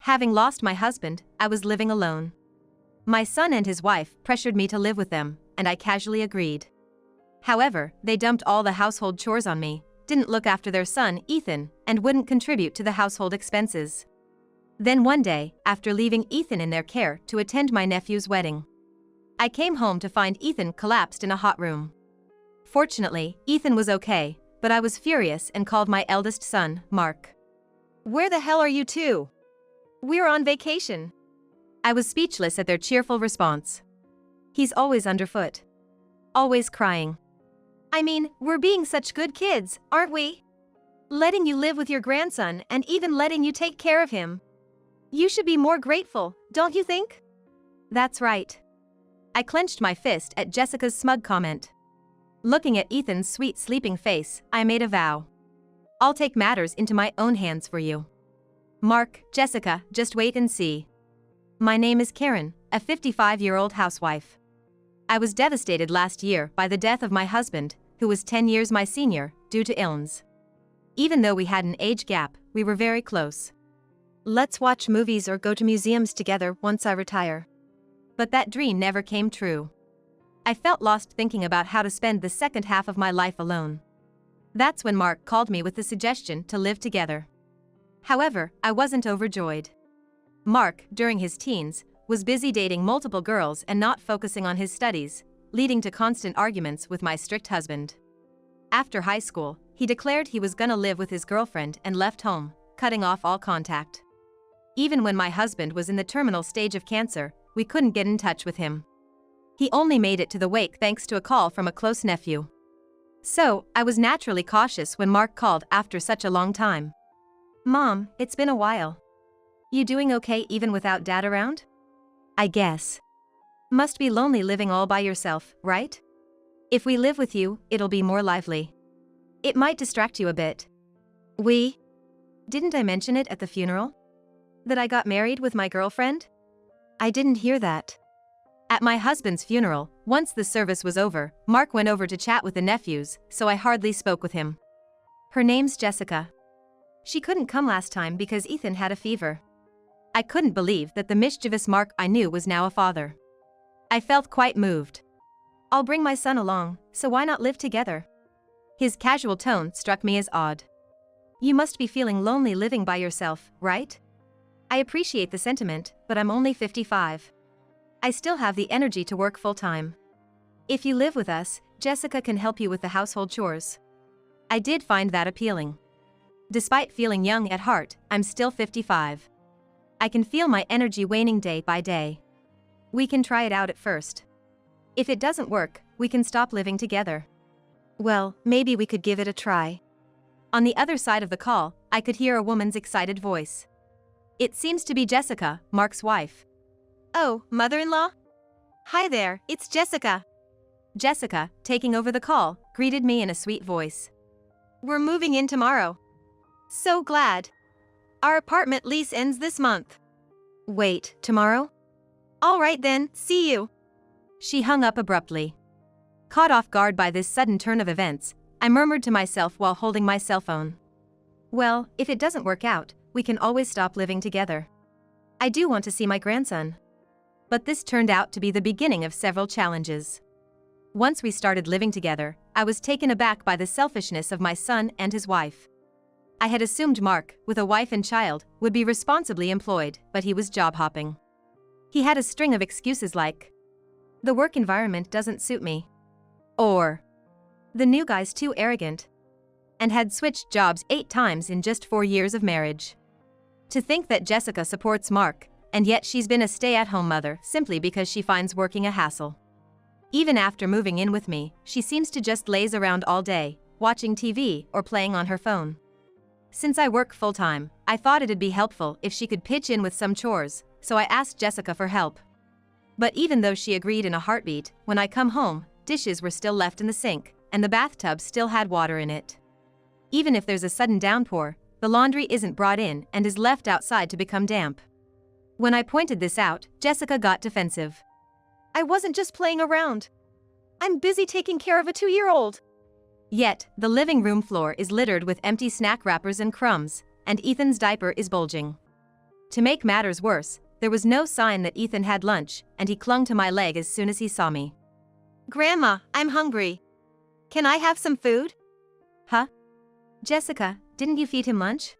Having lost my husband, I was living alone. My son and his wife pressured me to live with them, and I casually agreed. However, they dumped all the household chores on me, didn't look after their son, Ethan, and wouldn't contribute to the household expenses. Then one day, after leaving Ethan in their care to attend my nephew's wedding, I came home to find Ethan collapsed in a hot room. Fortunately, Ethan was okay, but I was furious and called my eldest son, Mark. "Where the hell are you two? We're on vacation." I was speechless at their cheerful response. "He's always underfoot. Always crying. I mean, we're being such good kids, aren't we? Letting you live with your grandson and even letting you take care of him. You should be more grateful, don't you think?" That's right. I clenched my fist at Jessica's smug comment. Looking at Ethan's sweet sleeping face, I made a vow. "I'll take matters into my own hands for you. Mark, Jessica, just wait and see. My name is Karen, a 55-year-old housewife. I was devastated last year by the death of my husband, who was 10 years my senior, due to illness. Even though we had an age gap, we were very close. Let's watch movies or go to museums together once I retire." But that dream never came true. I felt lost thinking about how to spend the second half of my life alone. That's when Mark called me with the suggestion to live together. However, I wasn't overjoyed. Mark, during his teens, was busy dating multiple girls and not focusing on his studies, leading to constant arguments with my strict husband. After high school, he declared he was gonna live with his girlfriend and left home, cutting off all contact. Even when my husband was in the terminal stage of cancer, we couldn't get in touch with him. He only made it to the wake thanks to a call from a close nephew. So, I was naturally cautious when Mark called after such a long time. "Mom, it's been a while. You doing okay even without Dad around?" "I guess. Must be lonely living all by yourself, right? If we live with you, it'll be more lively. It might distract you a bit." Didn't I mention it at the funeral? That I got married with my girlfriend? I didn't hear that. At my husband's funeral, once the service was over, Mark went over to chat with the nephews, so I hardly spoke with him. "Her name's Jessica. She couldn't come last time because Ethan had a fever." I couldn't believe that the mischievous Mark I knew was now a father. I felt quite moved. "I'll bring my son along, so why not live together?" His casual tone struck me as odd. "You must be feeling lonely living by yourself, right? I appreciate the sentiment, but I'm only 55. I still have the energy to work full-time. If you live with us, Jessica can help you with the household chores." I did find that appealing. Despite feeling young at heart, I'm still 55. I can feel my energy waning day by day. "We can try it out at first. If it doesn't work, we can stop living together." "Well, maybe we could give it a try." On the other side of the call, I could hear a woman's excited voice. It seems to be Jessica, Mark's wife. "Oh, mother-in-law? Hi there, it's Jessica." Jessica, taking over the call, greeted me in a sweet voice. "We're moving in tomorrow. So glad. Our apartment lease ends this month." "Wait, tomorrow?" "All right then, see you." She hung up abruptly. Caught off guard by this sudden turn of events, I murmured to myself while holding my cell phone. "Well, if it doesn't work out, we can always stop living together. I do want to see my grandson." But this turned out to be the beginning of several challenges. Once we started living together, I was taken aback by the selfishness of my son and his wife. I had assumed Mark, with a wife and child, would be responsibly employed, but he was job hopping. He had a string of excuses like, "The work environment doesn't suit me," or "The new guy's too arrogant," and had switched jobs 8 times in just 4 years of marriage. To think that Jessica supports Mark, and yet she's been a stay-at-home mother simply because she finds working a hassle. Even after moving in with me, she seems to just laze around all day, watching TV or playing on her phone. Since I work full-time, I thought it'd be helpful if she could pitch in with some chores, so I asked Jessica for help. But even though she agreed in a heartbeat, when I come home, dishes were still left in the sink, and the bathtub still had water in it. Even if there's a sudden downpour, the laundry isn't brought in and is left outside to become damp. When I pointed this out, Jessica got defensive. "I wasn't just playing around. I'm busy taking care of a 2-year-old. Yet, the living room floor is littered with empty snack wrappers and crumbs, and Ethan's diaper is bulging. To make matters worse, there was no sign that Ethan had lunch, and he clung to my leg as soon as he saw me. Grandma, I'm hungry. Can I have some food? Huh? Jessica, didn't you feed him lunch?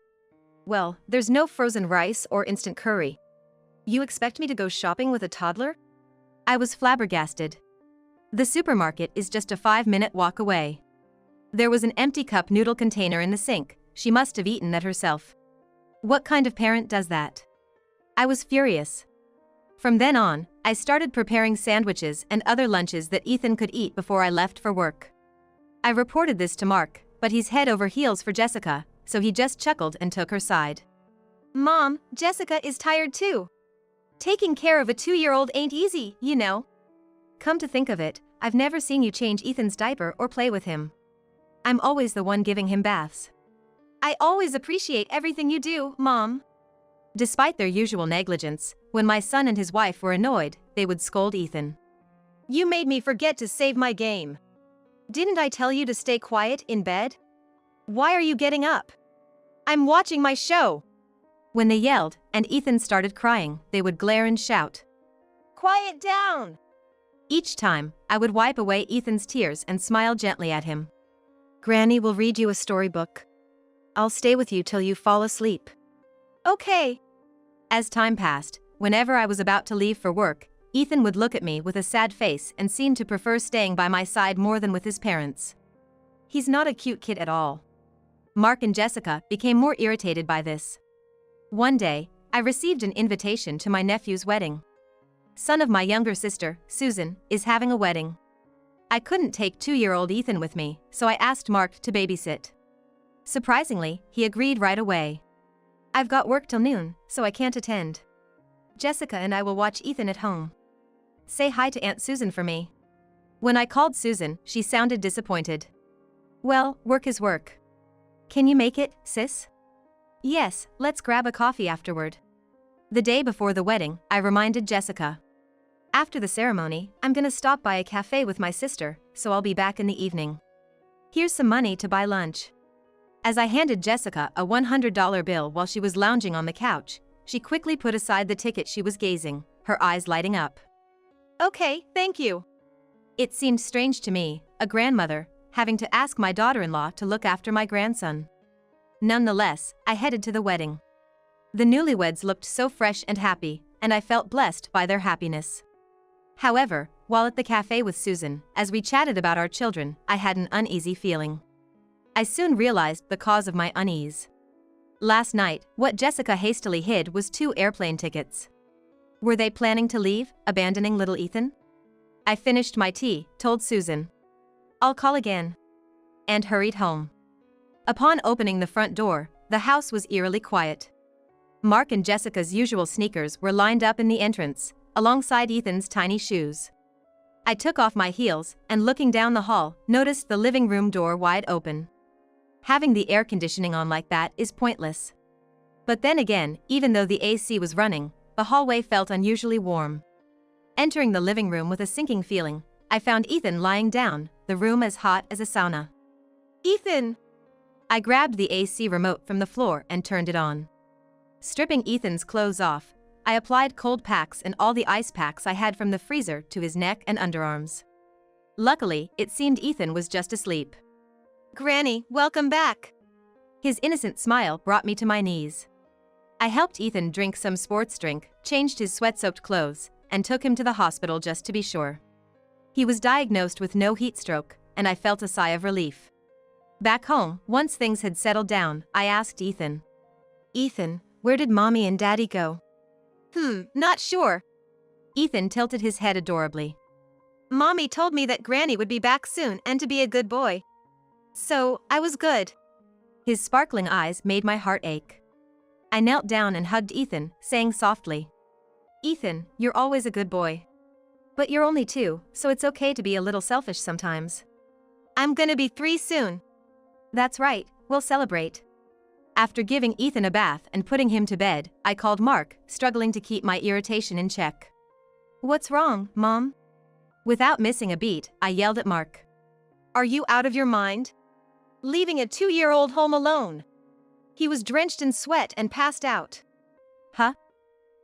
Well, there's no frozen rice or instant curry. You expect me to go shopping with a toddler? I was flabbergasted. The supermarket is just a 5-minute walk away. There was an empty cup noodle container in the sink. She must have eaten that herself. What kind of parent does that? I was furious. From then on, I started preparing sandwiches and other lunches that Ethan could eat before I left for work. I reported this to Mark, but he's head over heels for Jessica, so he just chuckled and took her side. Mom, Jessica is tired too. Taking care of a 2-year-old ain't easy, you know. Come to think of it, I've never seen you change Ethan's diaper or play with him. I'm always the one giving him baths. I always appreciate everything you do, Mom. Despite their usual negligence, when my son and his wife were annoyed, they would scold Ethan. You made me forget to save my game. Didn't I tell you to stay quiet in bed? Why are you getting up? I'm watching my show. When they yelled, and Ethan started crying, they would glare and shout. Quiet down! Each time, I would wipe away Ethan's tears and smile gently at him. Granny will read you a storybook. I'll stay with you till you fall asleep. Okay. As time passed, whenever I was about to leave for work, Ethan would look at me with a sad face and seemed to prefer staying by my side more than with his parents. He's not a cute kid at all. Mark and Jessica became more irritated by this. One day, I received an invitation to my nephew's wedding. Son of my younger sister, Susan, is having a wedding. I couldn't take 2-year-old Ethan with me, so I asked Mark to babysit. Surprisingly, he agreed right away. I've got work till noon, so I can't attend. Jessica and I will watch Ethan at home. Say hi to Aunt Susan for me. When I called Susan, she sounded disappointed. Well, work is work. Can you make it, sis? Yes, let's grab a coffee afterward. The day before the wedding, I reminded Jessica. After the ceremony, I'm gonna stop by a cafe with my sister, so I'll be back in the evening. Here's some money to buy lunch. As I handed Jessica a $100 bill while she was lounging on the couch, she quickly put aside the ticket she was gazing, her eyes lighting up. Okay, thank you. It seemed strange to me, a grandmother, having to ask my daughter-in-law to look after my grandson. Nonetheless, I headed to the wedding. The newlyweds looked so fresh and happy, and I felt blessed by their happiness. However, while at the cafe with Susan, as we chatted about our children, I had an uneasy feeling. I soon realized the cause of my unease. Last night, what Jessica hastily hid was 2 airplane tickets. Were they planning to leave, abandoning little Ethan? I finished my tea, told Susan. I'll call again. And hurried home. Upon opening the front door, the house was eerily quiet. Mark and Jessica's usual sneakers were lined up in the entrance, alongside Ethan's tiny shoes. I took off my heels, and looking down the hall, noticed the living room door wide open. Having the air conditioning on like that is pointless. But then again, even though the AC was running, the hallway felt unusually warm. Entering the living room with a sinking feeling, I found Ethan lying down, the room as hot as a sauna. Ethan! I grabbed the AC remote from the floor and turned it on. Stripping Ethan's clothes off, I applied cold packs and all the ice packs I had from the freezer to his neck and underarms. Luckily, it seemed Ethan was just asleep. Granny, welcome back. His innocent smile brought me to my knees. I helped Ethan drink some sports drink, changed his sweat-soaked clothes, and took him to the hospital just to be sure. He was diagnosed with no heat stroke, and I felt a sigh of relief. Back home, once things had settled down, I asked Ethan. Ethan, where did Mommy and Daddy go? Not sure. Ethan tilted his head adorably. Mommy told me that Granny would be back soon and to be a good boy. So, I was good. His sparkling eyes made my heart ache. I knelt down and hugged Ethan, saying softly, Ethan, you're always a good boy. But you're only 2, so it's okay to be a little selfish sometimes. I'm gonna be 3 soon. That's right, we'll celebrate. After giving Ethan a bath and putting him to bed, I called Mark, struggling to keep my irritation in check. What's wrong, Mom? Without missing a beat, I yelled at Mark. Are you out of your mind? Leaving a 2-year-old home alone? He was drenched in sweat and passed out. Huh?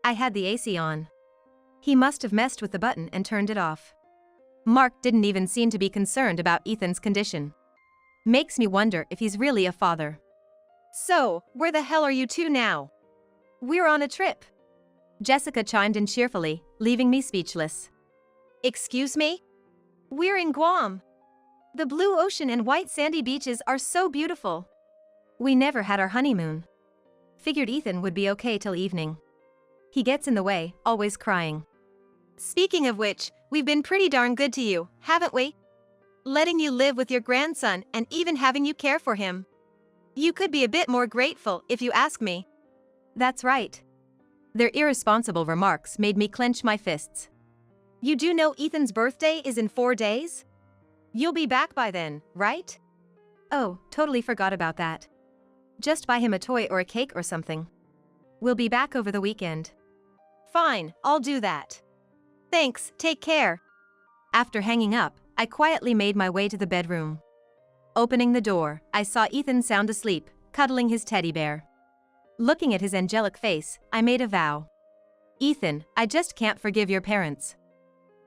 I had the AC on. He must have messed with the button and turned it off. Mark didn't even seem to be concerned about Ethan's condition. Makes me wonder if he's really a father. So, where the hell are you two now? We're on a trip. Jessica chimed in cheerfully, leaving me speechless. Excuse me? We're in Guam. The blue ocean and white sandy beaches are so beautiful. We never had our honeymoon. Figured Ethan would be okay till evening. He gets in the way, always crying. Speaking of which, we've been pretty darn good to you, haven't we? Letting you live with your grandson and even having you care for him. You could be a bit more grateful if you ask me. That's right. Their irresponsible remarks made me clench my fists. You do know Ethan's birthday is in 4 days? You'll be back by then, right? Oh, totally forgot about that. Just buy him a toy or a cake or something. We'll be back over the weekend. Fine, I'll do that. Thanks, take care. After hanging up, I quietly made my way to the bedroom. Opening the door, I saw Ethan sound asleep, cuddling his teddy bear. Looking at his angelic face, I made a vow. Ethan, I just can't forgive your parents.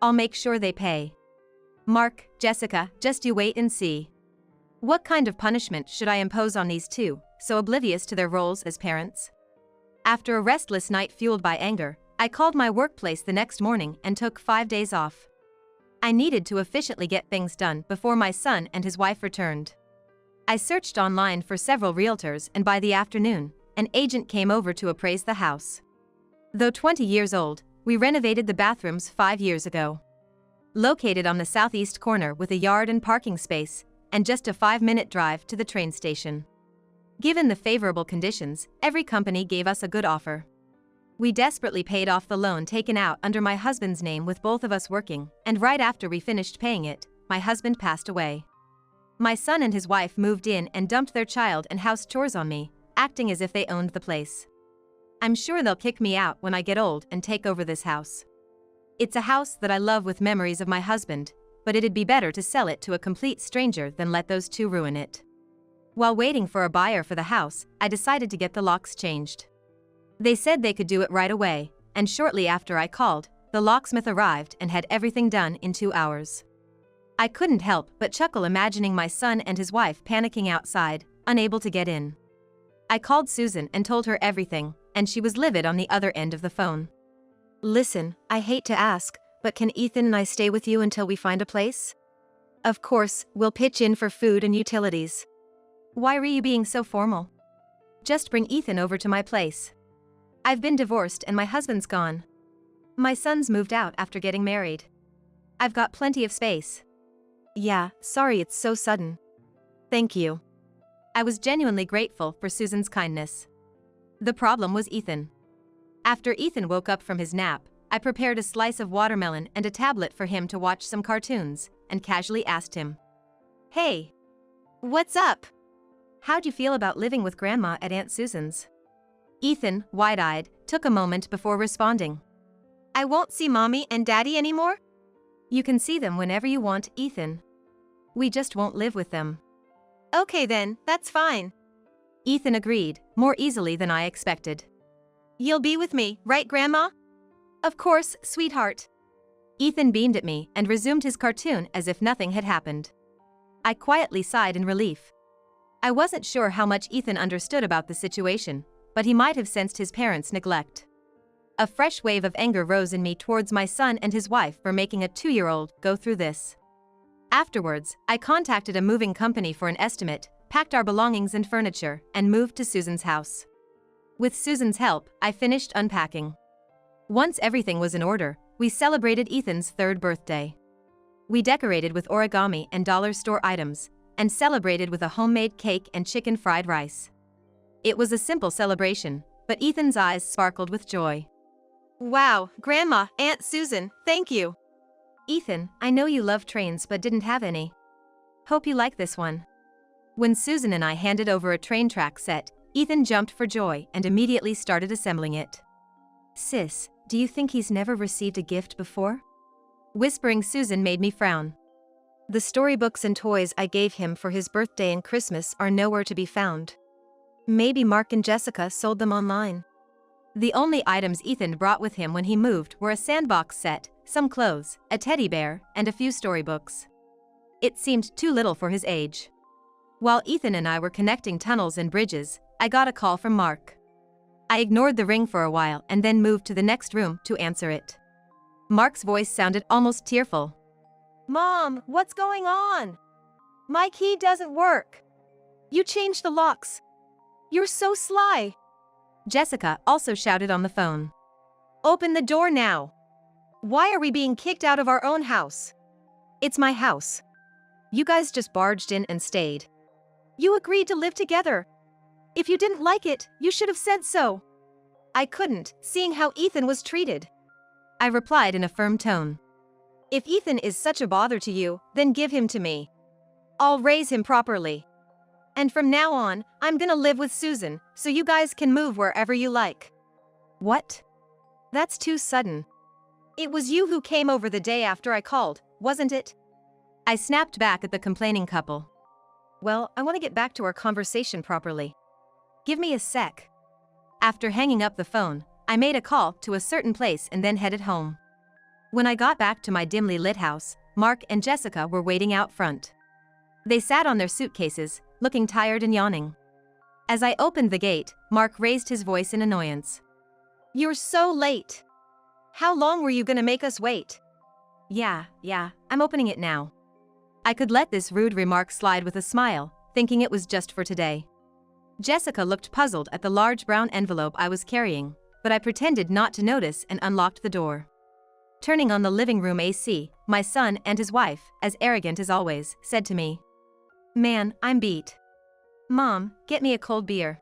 I'll make sure they pay. Mark, Jessica, just you wait and see. What kind of punishment should I impose on these two, so oblivious to their roles as parents? After a restless night fueled by anger, I called my workplace the next morning and took 5 days off. I needed to efficiently get things done before my son and his wife returned. I searched online for several realtors, and by the afternoon, an agent came over to appraise the house. Though 20 years old, we renovated the bathrooms 5 years ago. Located on the southeast corner with a yard and parking space, and just a 5-minute drive to the train station. Given the favorable conditions, every company gave us a good offer. We desperately paid off the loan taken out under my husband's name with both of us working, and right after we finished paying it, my husband passed away. My son and his wife moved in and dumped their child and house chores on me, acting as if they owned the place. I'm sure they'll kick me out when I get old and take over this house. It's a house that I love with memories of my husband, but it'd be better to sell it to a complete stranger than let those two ruin it. While waiting for a buyer for the house, I decided to get the locks changed. They said they could do it right away, and shortly after I called, the locksmith arrived and had everything done in 2 hours. I couldn't help but chuckle imagining my son and his wife panicking outside, unable to get in. I called Susan and told her everything, and she was livid on the other end of the phone. Listen, I hate to ask, but can Ethan and I stay with you until we find a place? Of course, we'll pitch in for food and utilities. Why were you being so formal? Just bring Ethan over to my place. I've been divorced and my husband's gone. My son's moved out after getting married. I've got plenty of space. Yeah, sorry it's so sudden. Thank you. I was genuinely grateful for Susan's kindness. The problem was Ethan. After Ethan woke up from his nap, I prepared a slice of watermelon and a tablet for him to watch some cartoons, and casually asked him, "Hey, what's up? How'd you feel about living with Grandma at Aunt Susan's?" Ethan, wide-eyed, took a moment before responding. I won't see Mommy and Daddy anymore? You can see them whenever you want, Ethan. We just won't live with them. Okay then, that's fine. Ethan agreed, more easily than I expected. You'll be with me, right Grandma? Of course, sweetheart. Ethan beamed at me and resumed his cartoon as if nothing had happened. I quietly sighed in relief. I wasn't sure how much Ethan understood about the situation, but he might have sensed his parents' neglect. A fresh wave of anger rose in me towards my son and his wife for making a 2-year-old go through this. Afterwards, I contacted a moving company for an estimate, packed our belongings and furniture, and moved to Susan's house. With Susan's help, I finished unpacking. Once everything was in order, we celebrated Ethan's 3rd birthday. We decorated with origami and dollar store items, and celebrated with a homemade cake and chicken fried rice. It was a simple celebration, but Ethan's eyes sparkled with joy. Wow, Grandma, Aunt Susan, thank you. Ethan, I know you love trains but didn't have any. Hope you like this one. When Susan and I handed over a train track set, Ethan jumped for joy and immediately started assembling it. Sis, do you think he's never received a gift before? Whispering Susan made me frown. The storybooks and toys I gave him for his birthday and Christmas are nowhere to be found. Maybe Mark and Jessica sold them online. The only items Ethan brought with him when he moved were a sandbox set, some clothes, a teddy bear, and a few storybooks. It seemed too little for his age. While Ethan and I were connecting tunnels and bridges, I got a call from Mark. I ignored the ring for a while and then moved to the next room to answer it. Mark's voice sounded almost tearful. Mom, what's going on? My key doesn't work. You changed the locks. You're so sly. Jessica also shouted on the phone. Open the door now. Why are we being kicked out of our own house? It's my house. You guys just barged in and stayed. You agreed to live together. If you didn't like it, you should have said so. I couldn't, seeing how Ethan was treated. I replied in a firm tone. If Ethan is such a bother to you, then give him to me. I'll raise him properly. And from now on, I'm gonna live with Susan, so you guys can move wherever you like. What? That's too sudden. It was you who came over the day after I called, wasn't it? I snapped back at the complaining couple. Well, I want to get back to our conversation properly. Give me a sec. After hanging up the phone, I made a call to a certain place and then headed home. When I got back to my dimly lit house, Mark and Jessica were waiting out front. They sat on their suitcases, looking tired and yawning. As I opened the gate, Mark raised his voice in annoyance. You're so late. How long were you gonna make us wait? Yeah, I'm opening it now. I could let this rude remark slide with a smile, thinking it was just for today. Jessica looked puzzled at the large brown envelope I was carrying, but I pretended not to notice and unlocked the door. Turning on the living room AC, my son and his wife, as arrogant as always, said to me, "Man, I'm beat. Mom, get me a cold beer.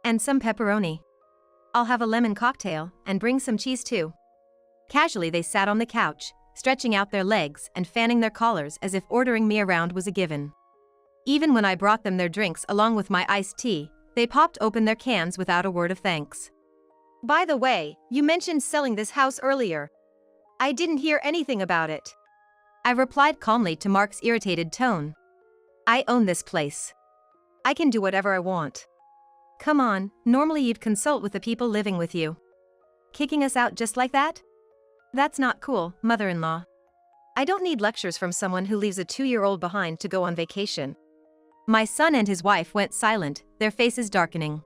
And some pepperoni. I'll have a lemon cocktail, and bring some cheese too." Casually they sat on the couch, stretching out their legs and fanning their collars as if ordering me around was a given. Even when I brought them their drinks along with my iced tea, they popped open their cans without a word of thanks. By the way, you mentioned selling this house earlier. I didn't hear anything about it. I replied calmly to Mark's irritated tone. I own this place. I can do whatever I want. Come on, normally you'd consult with the people living with you. Kicking us out just like that? That's not cool, mother-in-law. I don't need lectures from someone who leaves a 2-year-old behind to go on vacation. My son and his wife went silent, their faces darkening.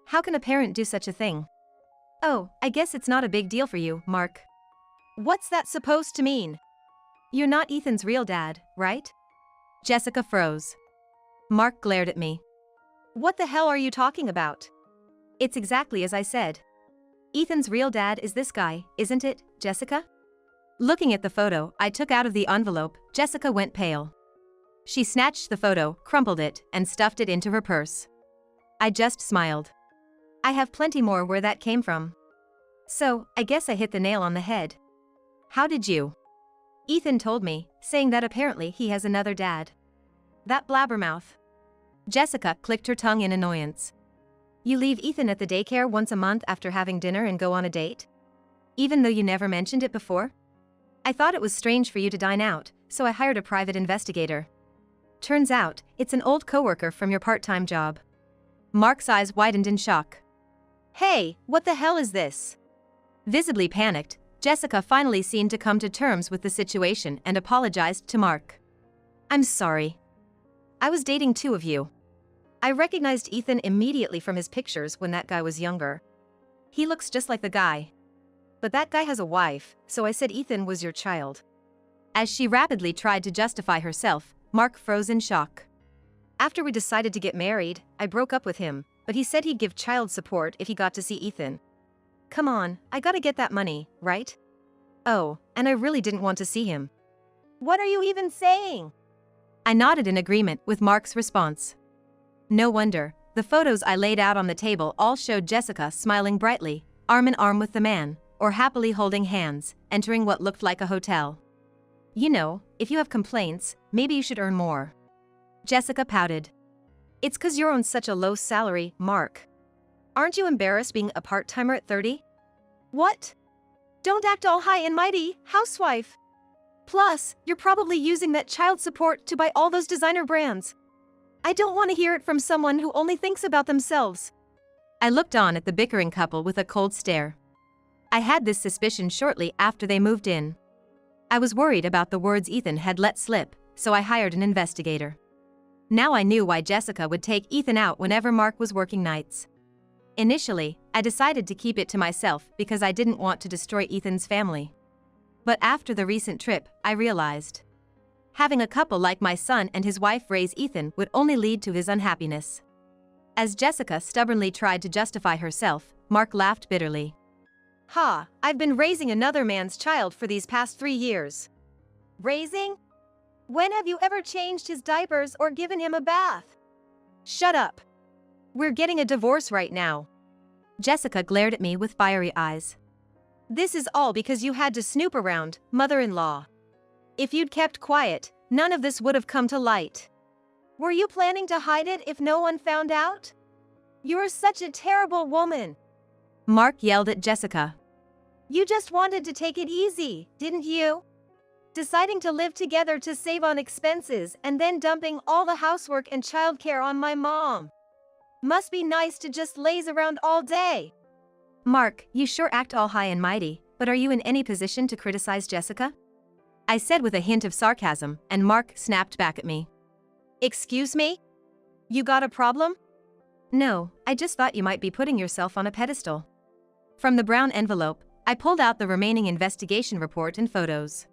How can a parent do such a thing? Oh, I guess it's not a big deal for you, Mark. What's that supposed to mean? You're not Ethan's real dad, right? Jessica froze. Mark glared at me. What the hell are you talking about? It's exactly as I said. Ethan's real dad is this guy, isn't it, Jessica? Looking at the photo I took out of the envelope, Jessica went pale. She snatched the photo, crumpled it, and stuffed it into her purse. I just smiled. I have plenty more where that came from. So, I guess I hit the nail on the head. How did you? Ethan told me, saying that apparently he has another dad. That blabbermouth. Jessica clicked her tongue in annoyance. You leave Ethan at the daycare once a month after having dinner and go on a date? Even though you never mentioned it before? I thought it was strange for you to dine out, so I hired a private investigator. Turns out, it's an old coworker from your part-time job. Mark's eyes widened in shock. Hey, what the hell is this? Visibly panicked, Jessica finally seemed to come to terms with the situation and apologized to Mark. I'm sorry. I was dating 2 of you. I recognized Ethan immediately from his pictures when that guy was younger. He looks just like the guy. But that guy has a wife, so I said Ethan was your child. As she rapidly tried to justify herself, Mark froze in shock. After we decided to get married, I broke up with him, but he said he'd give child support if he got to see Ethan. Come on, I gotta get that money, right? Oh, and I really didn't want to see him. What are you even saying? I nodded in agreement with Mark's response. No wonder, the photos I laid out on the table all showed Jessica smiling brightly, arm in arm with the man, or happily holding hands, entering what looked like a hotel. You know, if you have complaints, maybe you should earn more. Jessica pouted. It's 'cause you're on such a low salary, Mark. Aren't you embarrassed being a part-timer at 30? What? Don't act all high and mighty, housewife. Plus, you're probably using that child support to buy all those designer brands. I don't want to hear it from someone who only thinks about themselves. I looked on at the bickering couple with a cold stare. I had this suspicion shortly after they moved in. I was worried about the words Ethan had let slip, so I hired an investigator. Now I knew why Jessica would take Ethan out whenever Mark was working nights. Initially, I decided to keep it to myself because I didn't want to destroy Ethan's family. But after the recent trip, I realized having a couple like my son and his wife raise Ethan would only lead to his unhappiness. As Jessica stubbornly tried to justify herself, Mark laughed bitterly. Ha, I've been raising another man's child for these past 3 years. Raising? When have you ever changed his diapers or given him a bath? Shut up. We're getting a divorce right now. Jessica glared at me with fiery eyes. This is all because you had to snoop around, mother-in-law. If you'd kept quiet, none of this would have come to light. Were you planning to hide it if no one found out? You're such a terrible woman. Mark yelled at Jessica. You just wanted to take it easy, didn't you? Deciding to live together to save on expenses and then dumping all the housework and childcare on my mom. Must be nice to just laze around all day. Mark, you sure act all high and mighty, but are you in any position to criticize Jessica? I said with a hint of sarcasm, and Mark snapped back at me. Excuse me? You got a problem? No, I just thought you might be putting yourself on a pedestal. From the brown envelope, I pulled out the remaining investigation report and photos.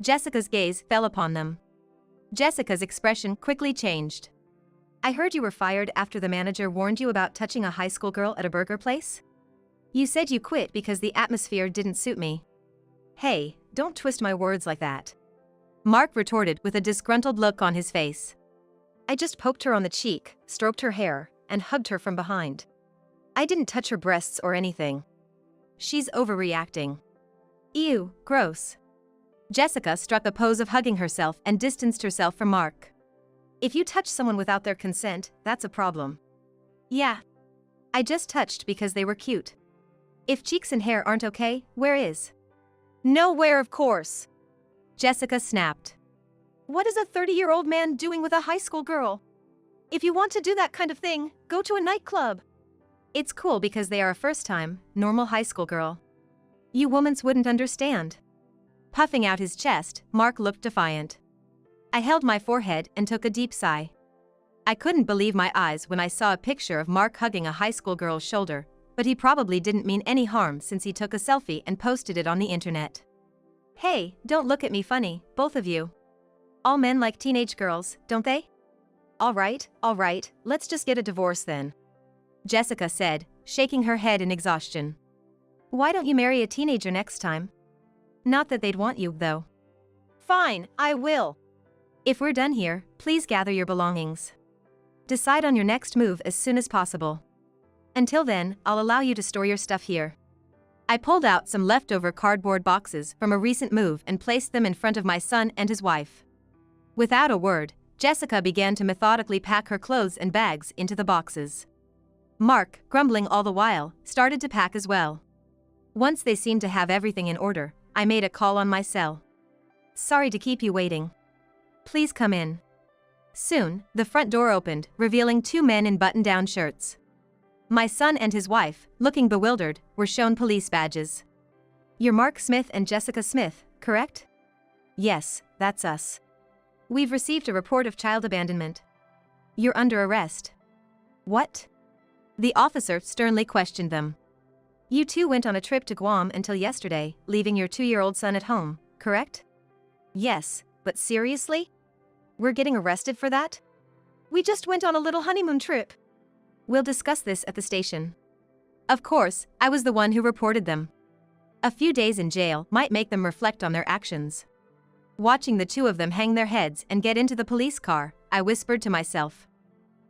Jessica's gaze fell upon them. Jessica's expression quickly changed. I heard you were fired after the manager warned you about touching a high school girl at a burger place? You said you quit because the atmosphere didn't suit me. Hey, don't twist my words like that. Mark retorted with a disgruntled look on his face. I just poked her on the cheek, stroked her hair, and hugged her from behind. I didn't touch her breasts or anything. She's overreacting. Ew, gross. Jessica struck a pose of hugging herself and distanced herself from Mark. If you touch someone without their consent, that's a problem. Yeah. I just touched because they were cute. If cheeks and hair aren't okay, where is? Nowhere, of course. Jessica snapped. What is a 30-year-old man doing with a high school girl? If you want to do that kind of thing, go to a nightclub. It's cool because they are a first-time, normal high school girl. You womans wouldn't understand. Puffing out his chest, Mark looked defiant. I held my forehead and took a deep sigh. I couldn't believe my eyes when I saw a picture of Mark hugging a high school girl's shoulder, but he probably didn't mean any harm since he took a selfie and posted it on the internet. Hey, don't look at me funny, both of you. All men like teenage girls, don't they? All right, let's just get a divorce then. Jessica said, shaking her head in exhaustion. Why don't you marry a teenager next time? Not that they'd want you, though. Fine, I will. If we're done here, please gather your belongings. Decide on your next move as soon as possible. Until then, I'll allow you to store your stuff here. I pulled out some leftover cardboard boxes from a recent move and placed them in front of my son and his wife. Without a word, Jessica began to methodically pack her clothes and bags into the boxes. Mark, grumbling all the while, started to pack as well. Once they seemed to have everything in order, I made a call on my cell. Sorry to keep you waiting. Please come in. Soon, the front door opened, revealing 2 men in button-down shirts. My son and his wife, looking bewildered, were shown police badges. You're Mark Smith and Jessica Smith, correct? Yes, that's us. We've received a report of child abandonment. You're under arrest. What? The officer sternly questioned them. You two went on a trip to Guam until yesterday, leaving your 2-year-old son at home, correct? Yes, but seriously? We're getting arrested for that? We just went on a little honeymoon trip. We'll discuss this at the station. Of course, I was the one who reported them. A few days in jail might make them reflect on their actions. Watching the 2 of them hang their heads and get into the police car, I whispered to myself.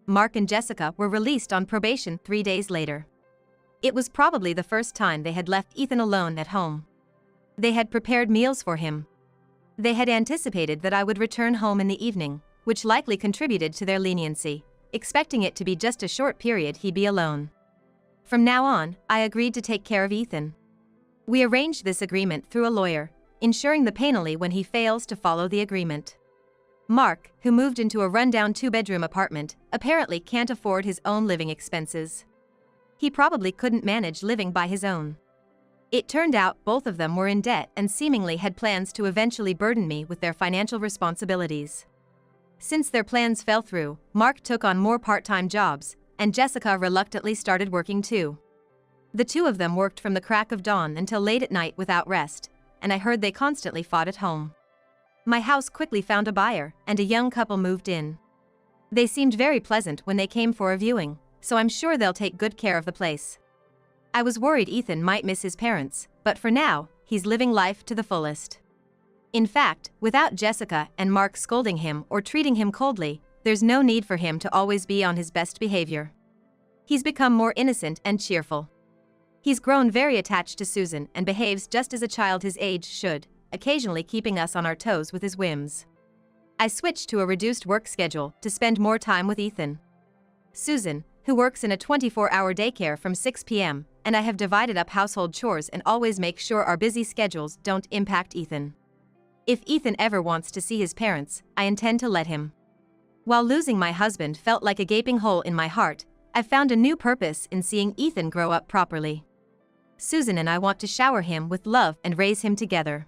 Mark and Jessica were released on probation 3 days later. It was probably the first time they had left Ethan alone at home. They had prepared meals for him. They had anticipated that I would return home in the evening, which likely contributed to their leniency, expecting it to be just a short period he'd be alone. From now on, I agreed to take care of Ethan. We arranged this agreement through a lawyer, ensuring the penalty when he fails to follow the agreement. Mark, who moved into a rundown 2-bedroom apartment, apparently can't afford his own living expenses. He probably couldn't manage living by his own. It turned out both of them were in debt and seemingly had plans to eventually burden me with their financial responsibilities. Since their plans fell through, Mark took on more part-time jobs, and Jessica reluctantly started working too. The two of them worked from the crack of dawn until late at night without rest, and I heard they constantly fought at home. My house quickly found a buyer, and a young couple moved in. They seemed very pleasant when they came for a viewing, so I'm sure they'll take good care of the place. I was worried Ethan might miss his parents, but for now, he's living life to the fullest. In fact, without Jessica and Mark scolding him or treating him coldly, there's no need for him to always be on his best behavior. He's become more innocent and cheerful. He's grown very attached to Susan and behaves just as a child his age should, occasionally keeping us on our toes with his whims. I switched to a reduced work schedule to spend more time with Ethan. Susan, who works in a 24-hour daycare from 6 p.m., and I have divided up household chores and always make sure our busy schedules don't impact Ethan. If Ethan ever wants to see his parents, I intend to let him. While losing my husband felt like a gaping hole in my heart, I've found a new purpose in seeing Ethan grow up properly. Susan and I want to shower him with love and raise him together.